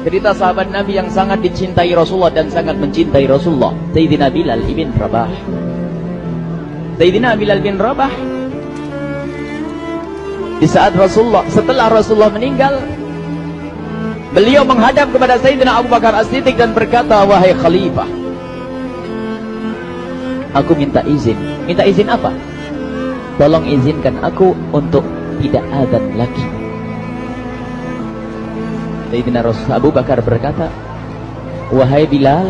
cerita sahabat Nabi yang sangat dicintai Rasulullah dan sangat mencintai Rasulullah, Sayyidina Bilal ibn Rabah. Sayyidina Bilal bin Rabah, di saat setelah Rasulullah meninggal, beliau menghadap kepada Sayyidina Abu Bakar As-Siddiq dan berkata, wahai khalifah, aku minta izin. Minta izin apa? Tolong izinkan aku untuk tidak azan lagi. Sayyidina Abu Bakar berkata, wahai Bilal,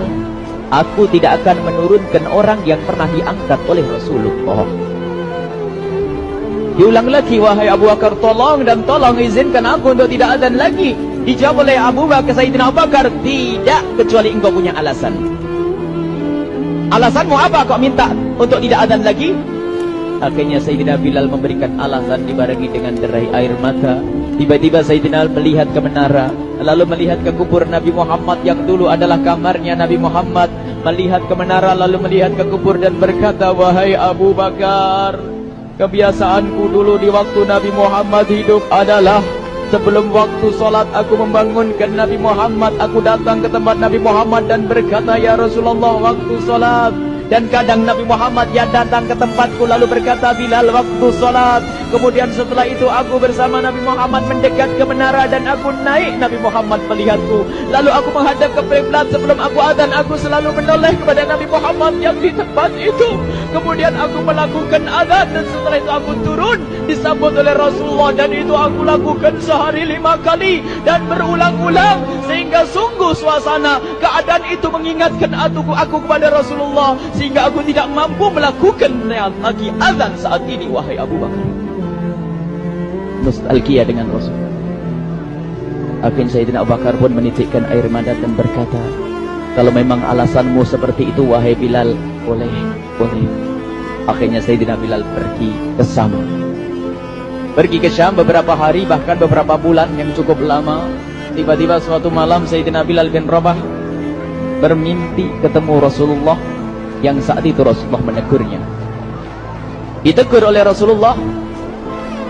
aku tidak akan menurunkan orang yang pernah diangkat oleh Rasulullah. Diulang lagi, wahai Abu Bakar, tolong dan tolong izinkan aku untuk tidak azan lagi. Dijawab oleh Abu Bakar, Sayyidina Abu Bakar, tidak, kecuali engkau punya alasan. Alasanmu apa kau minta untuk tidak azan lagi? Akhirnya Sayyidina Bilal memberikan alasan dibarengi dengan derai air mata. Tiba-tiba Sayyidina melihat ke menara, lalu melihat ke kubur Nabi Muhammad yang dulu adalah kamarnya Nabi Muhammad. Melihat ke menara, lalu melihat ke kubur dan berkata, wahai Abu Bakar, kebiasaanku dulu di waktu Nabi Muhammad hidup adalah sebelum waktu solat aku membangunkan Nabi Muhammad. Aku datang ke tempat Nabi Muhammad dan berkata, ya Rasulullah, waktu solat. Dan kadang Nabi Muhammad ya datang ke tempatku lalu berkata, Bilal, waktu solat. Kemudian setelah itu aku bersama Nabi Muhammad mendekat ke menara dan aku naik. Nabi Muhammad melihatku, lalu aku menghadap ke kiblat. Sebelum aku adzan, aku selalu menoleh kepada Nabi Muhammad yang di tempat itu. Kemudian aku melakukan adzan dan setelah itu aku turun disambut oleh Rasulullah, dan itu aku lakukan sehari 5 kali dan berulang-ulang, sehingga sungguh suasana keadaan itu mengingatkan aku kepada Rasulullah, sehingga aku tidak mampu melakukan lagi azan saat ini. Wahai Abu Bakar, nostalgia dengan Rasul. Akhirnya Sayyidina Abu Bakar pun menitikkan air mata dan berkata, kalau memang alasanmu seperti itu wahai Bilal, boleh. Akhirnya Sayyidina Bilal pergi ke Syam. Pergi ke Syam beberapa hari, bahkan beberapa bulan yang cukup lama. Tiba-tiba suatu malam Sayyidina Bilal bin Rabah bermimpi ketemu Rasulullah, yang saat itu Rasulullah menegurnya. Ditegur oleh Rasulullah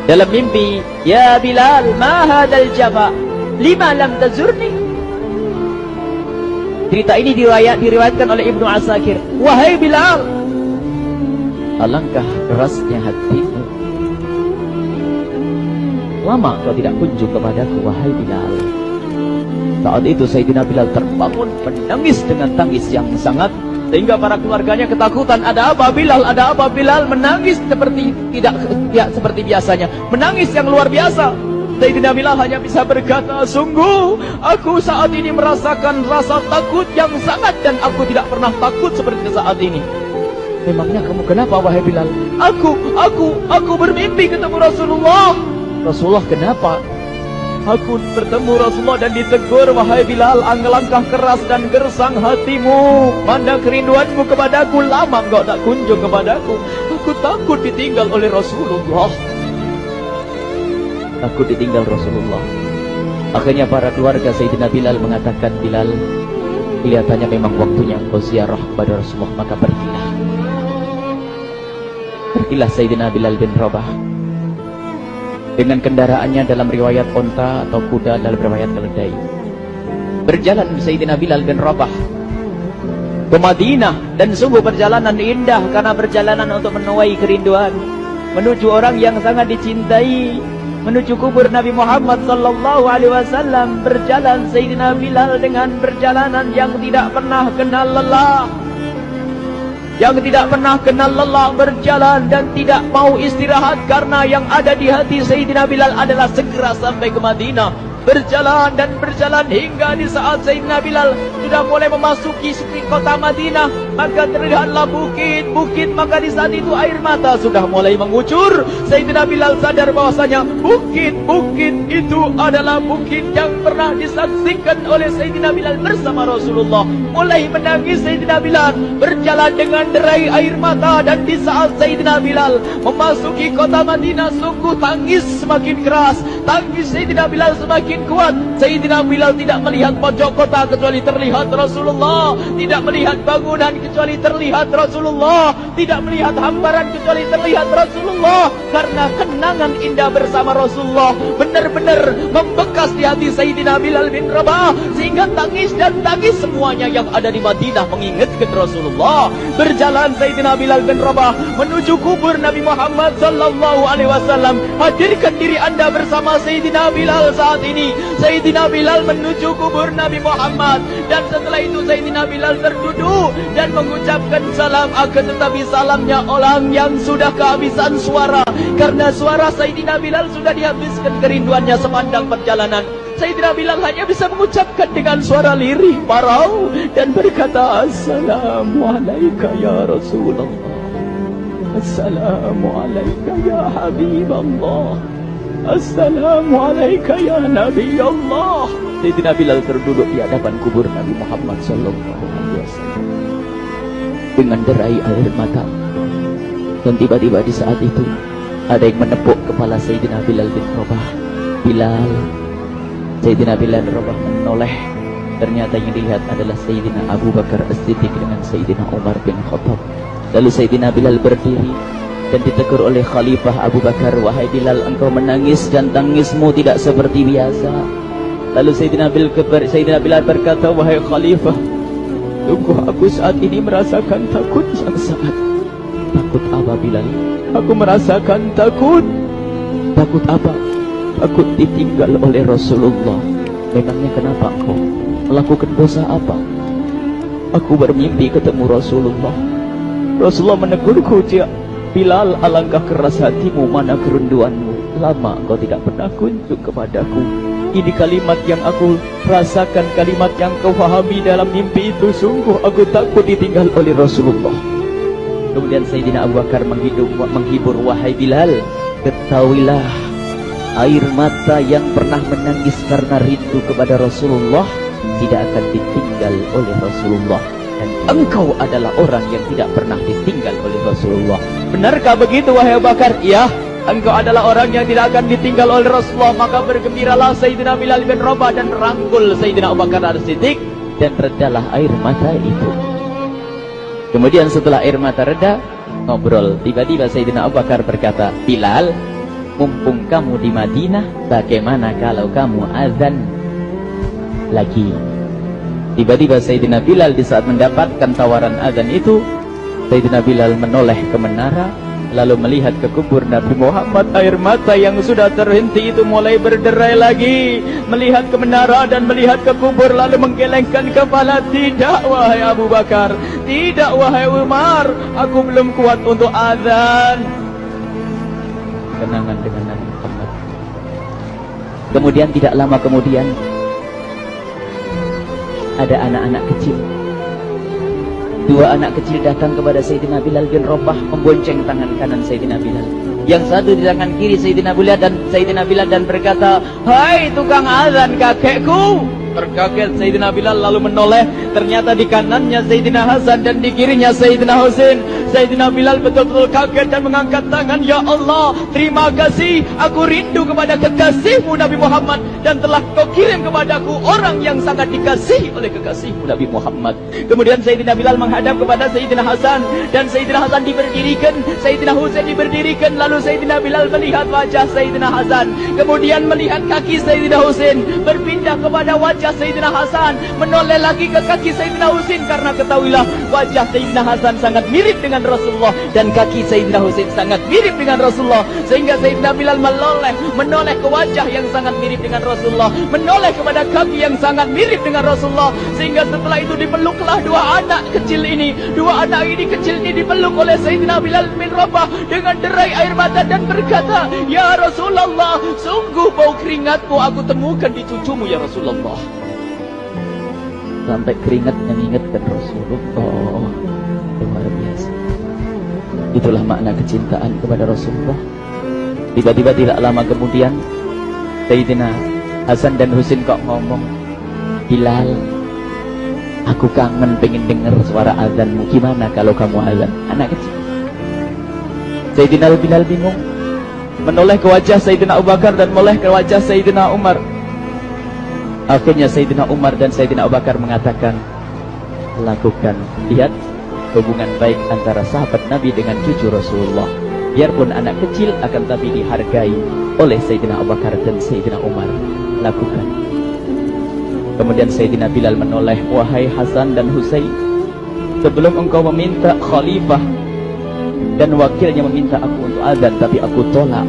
dalam mimpi, ya Bilal, ma hadal jafa, lima lam tazurni. Cerita ini diriwayatkan oleh Ibnu Asakir. Wahai Bilal, alangkah kerasnya hatimu, lama kau tidak kunjung kepadaku, wahai Bilal. Saat itu Sayyidina Bilal terbangun menangis dengan tangis yang sangat, sehingga para keluarganya ketakutan. Ada apa Bilal? Ada apa Bilal? Menangis seperti tidak seperti biasanya, menangis yang luar biasa. Sayyidina Bilal hanya bisa berkata, sungguh aku saat ini merasakan rasa takut yang sangat, dan aku tidak pernah takut seperti saat ini. Memangnya kamu kenapa wahai Bilal? Aku bermimpi ketemu Rasulullah. Rasulullah, kenapa? Aku bertemu Rasulullah dan ditegur, wahai Bilal, langkah keras dan gersang hatimu, mana kerinduanmu kepadaku, lama engkau tak kunjung kepadaku. Aku takut ditinggal oleh Rasulullah. Aku ditinggal Rasulullah. Akhirnya para keluarga Sayyidina Bilal mengatakan, Bilal, kelihatannya memang waktunya engkau ziarah kepada Rasulullah, maka pergilah. Pergilah Sayyidina Bilal bin Rabah dengan kendaraannya, dalam riwayat onta atau kuda, dalam riwayat keledai. Berjalan Sayyidina Bilal bin Rabah ke Madinah, dan sungguh perjalanan indah karena perjalanan untuk menuai kerinduan, menuju orang yang sangat dicintai, menuju kubur Nabi Muhammad sallallahu alaihi wasallam. Berjalan Sayyidina Bilal dengan perjalanan yang tidak pernah kenal lelah, yang tidak pernah kenal lelah, berjalan dan tidak mau istirahat, karena yang ada di hati Sayyidina Bilal adalah segera sampai ke Madinah. Berjalan dan berjalan hingga di saat Sayyidina Bilal sudah mulai memasuki kota Madinah, maka terlihatlah bukit-bukit, maka di saat itu air mata sudah mulai mengucur. Sayyidina Bilal sadar bahwasanya bukit-bukit itu adalah bukit yang pernah disaksikan oleh Sayyidina Bilal bersama Rasulullah. Mulai menangis Sayyidina Bilal, berjalan dengan derai air mata, dan di saat Sayyidina Bilal memasuki kota Madinah, sungguh tangis semakin keras, tangis Sayyidina Bilal semakin semakin kuat. Sayyidina Bilal tidak melihat pojok kota kecuali terlihat Rasulullah, tidak melihat bangunan kecuali terlihat Rasulullah, tidak melihat hamparan kecuali terlihat Rasulullah. Karena kenangan indah bersama Rasulullah benar-benar membekas di hati Sayyidina Bilal bin Rabah, sehingga tangis dan tangis semuanya yang ada di Madinah mengingatkan Rasulullah. Berjalan Sayyidina Bilal bin Rabah menuju kubur Nabi Muhammad sallallahu alaihi wasallam. Hadirkan diri Anda bersama Sayyidina Bilal saat ini. Sayyidina Bilal menuju kubur Nabi Muhammad, dan setelah itu Sayyidina Bilal terduduk dan mengucapkan salam, akan tetapi salamnya orang yang sudah kehabisan suara, karena suara Sayyidina Bilal sudah dihabiskan kerinduannya sepanjang perjalanan. Sayyidina Bilal hanya bisa mengucapkan dengan suara lirih parau dan berkata, Assalamualaikum ya Rasulullah, Assalamualaikum ya Habiballah, Assalamualaikum ya Nabi Allah. Sayyidina Bilal terduduk di hadapan kubur Nabi Muhammad sallallahu alaihi wasallam dengan derai air mata. Dan tiba-tiba di saat itu ada yang menepuk kepala Sayyidina Bilal bin Rabah. Bilal. Sayyidina Bilal bin Rabah menoleh. Ternyata yang dilihat adalah Sayyidina Abu Bakar As-Siddiq dengan Sayyidina Umar bin Khattab. Lalu Sayyidina Bilal berdiri dan ditegur oleh Khalifah Abu Bakar, wahai Bilal, engkau menangis dan tangismu tidak seperti biasa. Lalu Sayyidina Bilal berkata, wahai Khalifah, sungguh aku saat ini merasakan takut yang sangat. Takut apa Bilal? Aku merasakan takut. Takut apa? Takut ditinggal oleh Rasulullah. Memangnya kenapa engkau melakukan dosa apa? Aku bermimpi ketemu Rasulullah. Rasulullah menegurku, Bilal, alangkah keras hatimu, mana kerinduanmu. Lama engkau tidak pernah kunjung kepadaku. Ini kalimat yang aku rasakan, kalimat yang kau fahami dalam mimpi itu. Sungguh aku takut ditinggal oleh Rasulullah. Kemudian Sayyidina Abu Bakar menghibur, wahai Bilal, ketahuilah, air mata yang pernah menangis karena rindu kepada Rasulullah tidak akan ditinggal oleh Rasulullah. Dan engkau adalah orang yang tidak pernah ditinggal oleh Rasulullah. Benarkah begitu wahai Abu Bakar? Iya, engkau adalah orang yang tidak akan ditinggal oleh Rasulullah. Maka bergembiralah Sayyidina Bilal bin Rabah dan merangkul Sayyidina Abu Bakar As-Siddiq, dan redalah air mata itu. Kemudian setelah air mata reda, ngobrol. Tiba-tiba Sayyidina Abu Bakar berkata, Bilal, mumpung kamu di Madinah, bagaimana kalau kamu azan lagi? Tiba-tiba Sayyidina Bilal di saat mendapatkan tawaran azan itu, Sayyidina Bilal menoleh ke menara, lalu melihat ke kubur Nabi Muhammad. Air mata yang sudah terhenti itu mulai berderai lagi. Melihat ke menara dan melihat ke kubur, lalu menggelengkan kepala. Tidak wahai Abu Bakar, tidak wahai Umar, aku belum kuat untuk azan. Kenangan dengan Nabi Muhammad. Kemudian tidak lama kemudian ada anak-anak kecil. Dua anak kecil datang kepada Sayyidina Bilal bin Rabah, membonceng tangan kanan Sayyidina Bilal. Yang satu di tangan kiri Sayyidina Bilal dan berkata, hai tukang azan kakekku. Terkaget Sayyidina Bilal lalu menoleh. Ternyata di kanannya Sayyidina Hasan dan di kirinya Sayyidina Husain. Sayyidina Bilal betul-betul kaget dan mengangkat tangan. Ya Allah, terima kasih. Aku rindu kepada kekasihmu Nabi Muhammad, dan telah kau kirim kepadaku orang yang sangat dikasihi oleh kekasihmu Nabi Muhammad. Kemudian Sayyidina Bilal menghadap kepada Sayyidina Hasan, dan Sayyidina Hasan diberdirikan, Sayyidina Husain diberdirikan. Lalu Sayyidina Bilal melihat wajah Sayyidina Hasan, kemudian melihat kaki Sayyidina Husain, berpindah kepada wajah Sayyidina Hasan, menoleh lagi ke kaki Sayyidina Husain. Karena ketahuilah, wajah Sayyidina Hasan sangat mirip dengan Rasulullah, dan kaki Sayyidina Husain sangat mirip dengan Rasulullah. Sehingga Sayyidina Bilal menoleh ke wajah yang sangat mirip dengan Rasulullah, menoleh kepada kaki yang sangat mirip dengan Rasulullah. Sehingga setelah itu dipeluklah dua anak kecil ini. Dua anak ini kecil ini dipeluk oleh Sayyidina Bilal bin Rabah dengan derai air mata dan berkata, ya Rasulullah, sungguh bau keringatmu aku temukan di cucumu ya Rasulullah. Sampai keringat mengingatkan Rasulullah. Luar biasa. Itulah makna kecintaan kepada Rasulullah. Tiba-tiba tidak lama kemudian Sayyidina Hasan dan Husain kok ngomong, Bilal, aku kangen pengen dengar suara azanmu. Gimana kalau kamu azan? Anak kecil. Sayyidina Bilal bingung, menoleh ke wajah Sayyidina Abu Bakar dan menoleh ke wajah Sayyidina Umar. Akhirnya Sayyidina Umar dan Sayyidina Abu Bakar mengatakan, lakukan. Lihat hubungan baik antara sahabat Nabi dengan cucu Rasulullah. Biarpun anak kecil akan tapi dihargai oleh Sayyidina Abu Bakar dan Sayyidina Umar. Lakukan. Kemudian Sayyidina Bilal menoleh, wahai Hasan dan Husain, sebelum engkau meminta khalifah dan wakilnya meminta aku untuk azan, tapi aku tolak.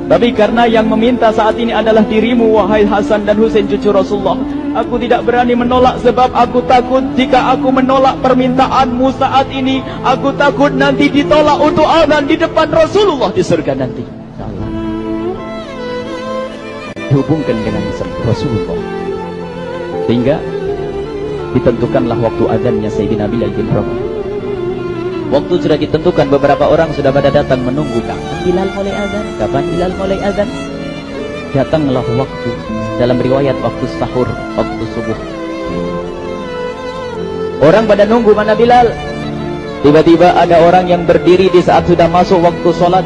Tapi karena yang meminta saat ini adalah dirimu, wahai Hasan dan Husain cucu Rasulullah, aku tidak berani menolak, sebab aku takut jika aku menolak permintaanmu saat ini, aku takut nanti ditolak untuk azan di depan Rasulullah di surga nanti. Salah. Dihubungkan dengan Rasulullah, sehingga ditentukanlah waktu azannya Sayyidina Bilal bin Rabah. Waktu sudah ditentukan, beberapa orang sudah pada datang menunggu, kapan Bilal mulai azan? Kapan Bilal mulai azan? Datanglah waktu, dalam riwayat waktu sahur, waktu subuh. Orang pada nunggu mana Bilal. Tiba-tiba ada orang yang berdiri di saat sudah masuk waktu sholat.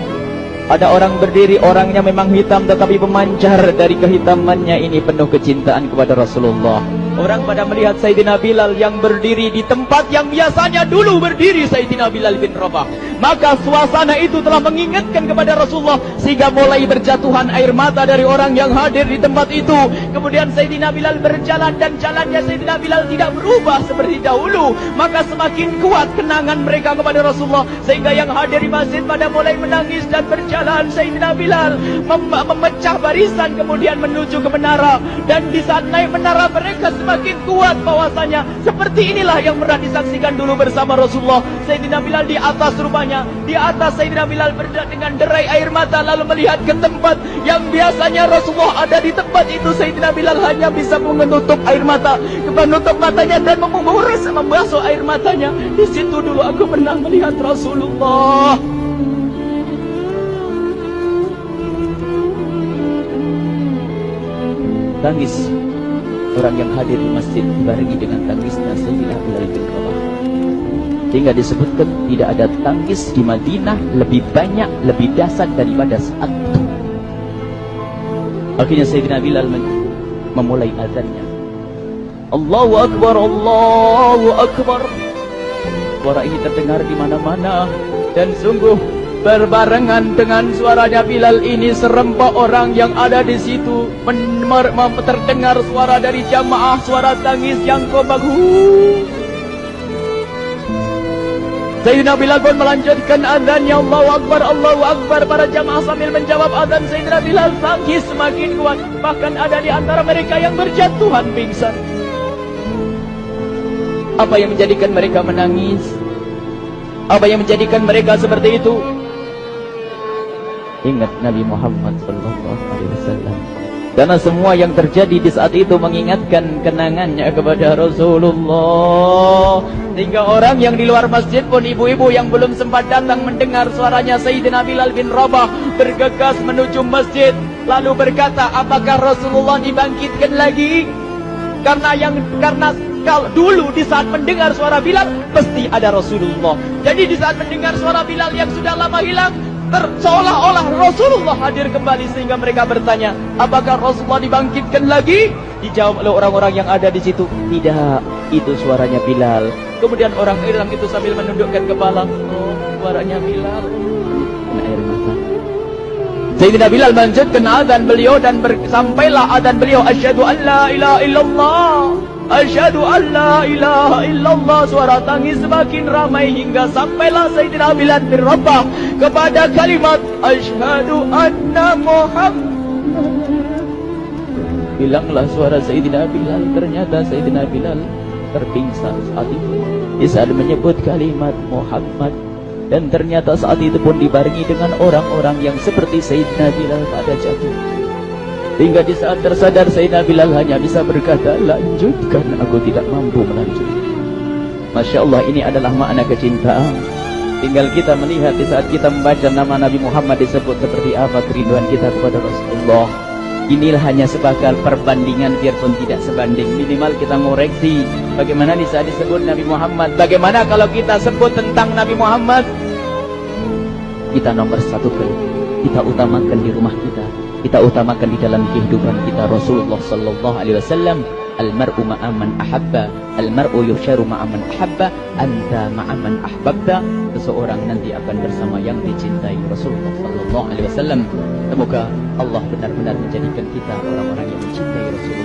Ada orang berdiri, orangnya memang hitam tetapi memancar dari kehitamannya ini penuh kecintaan kepada Rasulullah. Orang pada melihat Sayyidina Bilal yang berdiri di tempat yang biasanya dulu berdiri Sayyidina Bilal bin Rabah. Maka suasana itu telah mengingatkan kepada Rasulullah, sehingga mulai berjatuhan air mata dari orang yang hadir di tempat itu. Kemudian Sayyidina Bilal berjalan, dan jalannya Sayyidina Bilal tidak berubah seperti dahulu. Maka semakin kuat kenangan mereka kepada Rasulullah, sehingga yang hadir di masjid pada mulai menangis dan berjalan. Sayyidina Bilal memecah barisan kemudian menuju ke menara, dan di saat naik menara mereka semakin kuat bahwasanya seperti inilah yang pernah disaksikan dulu bersama Rasulullah. Sayyidina Bilal di atas rupanya, di atas Sayyidina Bilal berada dengan derai air mata, lalu melihat ke tempat yang biasanya Rasulullah ada di tempat itu. Sayyidina Bilal hanya bisa menutup air mata, menutup matanya dan membasuh air matanya. Di situ dulu aku pernah melihat Rasulullah. Tangis orang yang hadir di masjid dibarengi dengan tangisnya Sayyidina Bilal bin Rabah, sehingga disebutkan tidak ada tangis di Madinah lebih banyak, lebih dahsyat daripada saat itu. Akhirnya Sayyidina Bilal memulai azannya. Allahu Akbar, Allahu Akbar. Suara ini terdengar di mana-mana, dan sungguh berbarengan dengan suaranya Bilal ini serempak orang yang ada di situ terdengar suara dari jamaah, suara tangis yang kompak. Sayyidina Bilal pun melanjutkan azannya, Allahu Akbar, Allahu Akbar. Para jamaah sambil menjawab azan Sayyidina Bilal, tangis semakin kuat. Bahkan ada di antara mereka yang berjatuhan pingsan. Apa yang menjadikan mereka menangis? Apa yang menjadikan mereka seperti itu? Ingat Nabi Muhammad SAW. Karena semua yang terjadi di saat itu mengingatkan kenangannya kepada Rasulullah. Sehingga orang yang di luar masjid pun, ibu-ibu yang belum sempat datang mendengar suaranya Sayyidina Bilal bin Rabah, bergegas menuju masjid, lalu berkata, apakah Rasulullah dibangkitkan lagi? Karena kalau dulu di saat mendengar suara Bilal pasti ada Rasulullah. Jadi di saat mendengar suara Bilal yang sudah lama hilang, seolah-olah Rasulullah hadir kembali, sehingga mereka bertanya, apakah Rasulullah dibangkitkan lagi? Dijawab oleh orang-orang yang ada di situ, tidak, itu suaranya Bilal. Kemudian orang Islam itu sambil menundukkan kepala, oh, suaranya Bilal. Air mata. Sayyidina Bilal melanjutkan azan beliau, dan sampailah azan beliau, asyhadu an la ilaha illallah, asyhadu an la ilaha illallah. Suara tangis semakin ramai hingga sampailah Sayyidina Bilal bin Rabah kepada kalimat asyhadu anna Muhammad. Hilanglah suara Sayyidina Bilal. Ternyata Sayyidina Bilal terpingsan saat itu di saat menyebut kalimat Muhammad. Dan ternyata saat itu pun dibarengi dengan orang-orang yang seperti Sayyidina Bilal pada jatuh. Hingga di saat tersadar Sayyidina Bilal hanya bisa berkata, lanjutkan, aku tidak mampu melanjutkan. Masya Allah, ini adalah makna kecintaan. Tinggal kita melihat di saat kita membaca nama Nabi Muhammad disebut seperti apa kerinduan kita kepada Rasulullah. Inilah hanya sebagai perbandingan, biarpun tidak sebanding. Minimal kita ngoreksi bagaimana di saat disebut Nabi Muhammad. Bagaimana kalau kita sebut tentang Nabi Muhammad? Kita nomor satu, kita kita utamakan di rumah kita utamakan di dalam kehidupan kita. Rasulullah sallallahu alaihi wasallam, almar'u ma'aman ahabba, almar'u yusharu ma'aman ahabba, anta ma'aman ahbabta. Seseorang nanti akan bersama yang dicintai. Rasulullah sallallahu alaihi wasallam. Semoga Allah benar-benar menjadikan kita orang-orang yang mencintai Rasulullah